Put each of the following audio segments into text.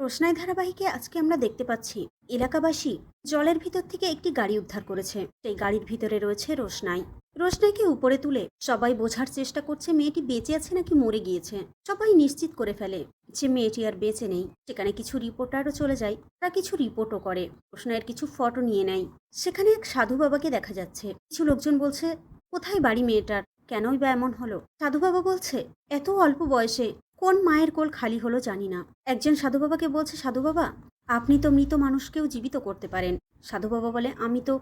রোশনাই ধারাবাহিকে আজকে আমরা দেখতে পাচ্ছি এলাকাবাসী জলের ভিতর থেকে একটি গাড়ি উদ্ধার করেছে। সেই গাড়ির ভিতরে রয়েছে রোশনাই। রোশনাইকে উপরে তুলে সবাই বোঝার চেষ্টা করছে মেয়েটি বেঁচে আছে নাকি মরে গিয়েছে। সবাই নিশ্চিত করে ফেলে যে মেয়েটি আর বেঁচে নেই। সেখানে কিছু রিপোর্টারও চলে যায়, তারা কিছু রিপোর্টও করে, রোশনাইয়ের কিছু ফটো নিয়ে নেয়। সেখানে এক সাধু বাবাকে দেখা যাচ্ছে। কিছু লোকজন বলছে, কোথায় বাড়ি মেয়েটার, কেনই বা এমন হলো? সাধু বাবা বলছে, এত অল্প বয়সে কোন মায়ের কোল খালি হলো জানি না। একজন সাধু বাবাকে বলছে, সাধু বাবা আপনি তো মৃত মানুষকেও জীবিত করতে পারেন। সাধু বাবা বলে, আমি তো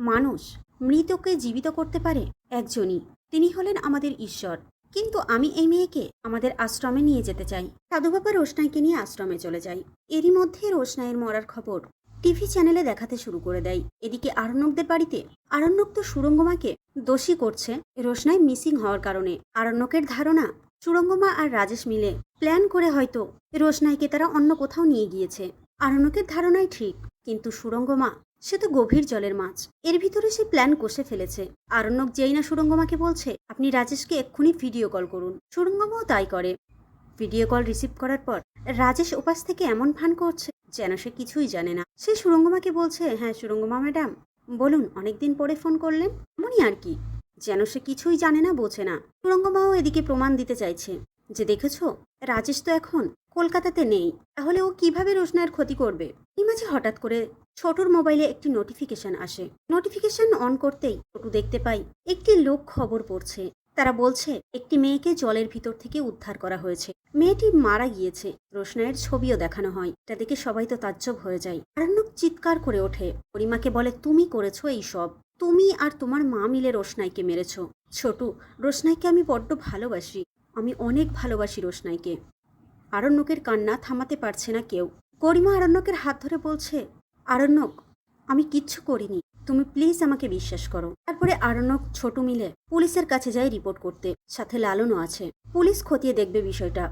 মানুষ, মৃতকে জীবিত করতে পারে একজনই, তিনি হলেন আমাদের ঈশ্বর। কিন্তু আমি এই মেয়েকে আমাদের আশ্রমে নিয়ে যেতে চাই। সাধু বাবা রোশনাইকে নিয়ে আশ্রমে চলে যায়। এরই মধ্যে রোশনাইয়ের মরার খবর টিভি চ্যানেলে দেখাতে শুরু করে দেয়। এদিকে আরণ্যকদের বাড়িতে আরণ্যক তো সুরঙ্গমাকে দোষী করছে রোশনাই মিসিং হওয়ার কারণে। আরণ্যকের ধারণা সুরঙ্গমা আর রাজেশ মিলে প্ল্যান করে হয়তো রোশনাইকে তারা অন্য কোথাও নিয়ে গিয়েছে। আরণ্যকের ধারণাই ঠিক, কিন্তু সুরঙ্গমা সে তো গভীর জলের মাছ, এর ভিতরে সে প্ল্যান কষে ফেলেছে। আরণ্যক যেই না সুরঙ্গমাকে বলছে, আপনি রাজেশকে এক্ষুনি ভিডিও কল করুন, সুরঙ্গমাও তাই করে। ভিডিও কল রিসিভ করার পর রাজেশ উপাস থেকে এমন ভান করছে যেন সে কিছুই জানে না। সে সুরঙ্গমাকে বলছে, হ্যাঁ সুরঙ্গমা ম্যাডাম বলুন, অনেকদিন পরে ফোন করলেন, এমনই আর কি, যেন সে কিছুই জানে না, বোঝে না। সুরঙ্গমাও এদিকে প্রমাণ দিতে চাইছে যে দেখেছো, রাজেশ তো এখন কলকাতাতে নেই, তাহলে ও কিভাবে রোশনাইয়ের ক্ষতি করবে। এই মাঝে হঠাৎ করে ছোটুর মোবাইলে একটি নোটিফিকেশন আসে। নোটিফিকেশন অন করতেই ছোটু দেখতে পাই একটি লোক খবর পড়ছে। তারা বলছে একটি মেয়েকে জলের ভিতর থেকে উদ্ধার করা হয়েছে, মেয়েটি মারা গিয়েছে। রোশনাইয়ের ছবিও দেখানো হয়। এটা দেখে সবাই তো তাজ্জব হয়ে যায়। আরণ্যক চিৎকার করে ওঠে, পরিমাকে বলে, তুমি করেছো এই সব, তুমি আর তোমার মা মিলে রোশনাইকে মেরেছ। ছোটু, রোশনাইকে আমি বড্ড ভালোবাসি, আমি অনেক ভালোবাসি রোশনাইকে। আরণ্যকের কান্না থামাতে পারছে না কেউ। গরিমা আরণ্যকের হাত ধরে বলছে, আরণ্যক আমি কিচ্ছু করিনি, তুমি প্লিজ আমাকে বিশ্বাস করো। তারপরে আরণ্যক ছোটু মিলে পুলিশের কাছে যায় রিপোর্ট করতে, সাথে লালনও আছে। পুলিশ খতিয়ে দেখবে বিষয়টা,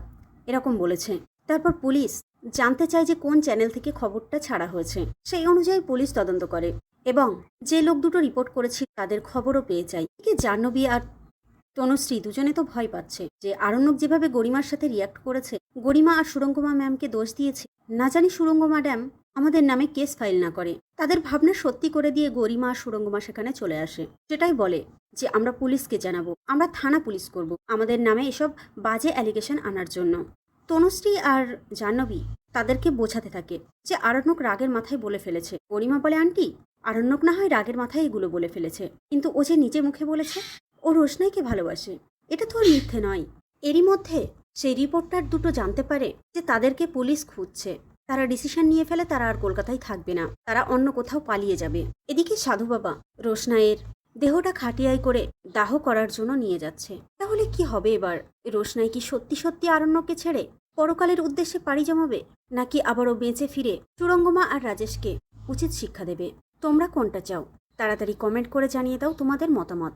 এরকম বলেছে। তারপর পুলিশ জানতে চায় যে কোন চ্যানেল থেকে খবরটা ছাড়া হয়েছে। সেই অনুযায়ী পুলিশ তদন্ত করে এবং যে লোক দুটো রিপোর্ট করেছে তাদের খবরও পেয়ে যায়। জাহ্নবী আর তনুশ্রী দুজনে তো ভয় পাচ্ছে যে আরণ্যক যেভাবে গরিমার সাথে রিয়াক্ট করেছে, গরিমা আর সুরঙ্গমা ম্যামকে দোষ দিয়েছে, না জানি সুরঙ্গমা ম্যাডাম আমাদের নামে কেস ফাইল না করে। তাদের ভাবনা সত্যি করে দিয়ে গরিমা আর সুরঙ্গমা সেখানে চলে আসে। সেটাই বলে যে আমরা পুলিশকে জানাবো, আমরা থানা পুলিশ করব আমাদের নামে এসব বাজে অ্যালিগেশন আনার জন্য। তনুশ্রী আর জাহ্নবী তাদেরকে বোঝাতে থাকে যে আরণ্যক রাগের মাথায় বলে ফেলেছে। গরিমা বলে, আন্টি আরণ্যক না হয় রাগের মাথায় এগুলো বলে ফেলেছে, কিন্তু ও যে নিজে মুখে বলেছে ও রোশনাইকে ভালোবাসে, এটা তো আর মিথ্যে নয়। এরই মধ্যে সেই রিপোর্টার দুটো জানতে পারে যে তাদেরকে পুলিশ খুঁজছে। তারা ডিসিশন নিয়ে ফেলে তারা আর কলকাতায় থাকবে না, তারা অন্য কোথাও পালিয়ে যাবে। এদিকে সাধু বাবা রোশনাইয়ের দেহটা খাটিয়ায় করে দাহ করার জন্য নিয়ে যাচ্ছে। তাহলে কি হবে এবার? রোশনাই কি সত্যি সত্যি আরণ্যককে ছেড়ে পরকালের উদ্দেশ্যে পাড়ি জমাবে, নাকি আবারও বেঁচে ফিরে সুরঙ্গমা আর রাজেশকে উচিত শিক্ষা দেবে? তোমরা কোনটা চাও? তাড়াতাড়ি কমেন্ট করে জানিয়ে দাও তোমাদের মতামত।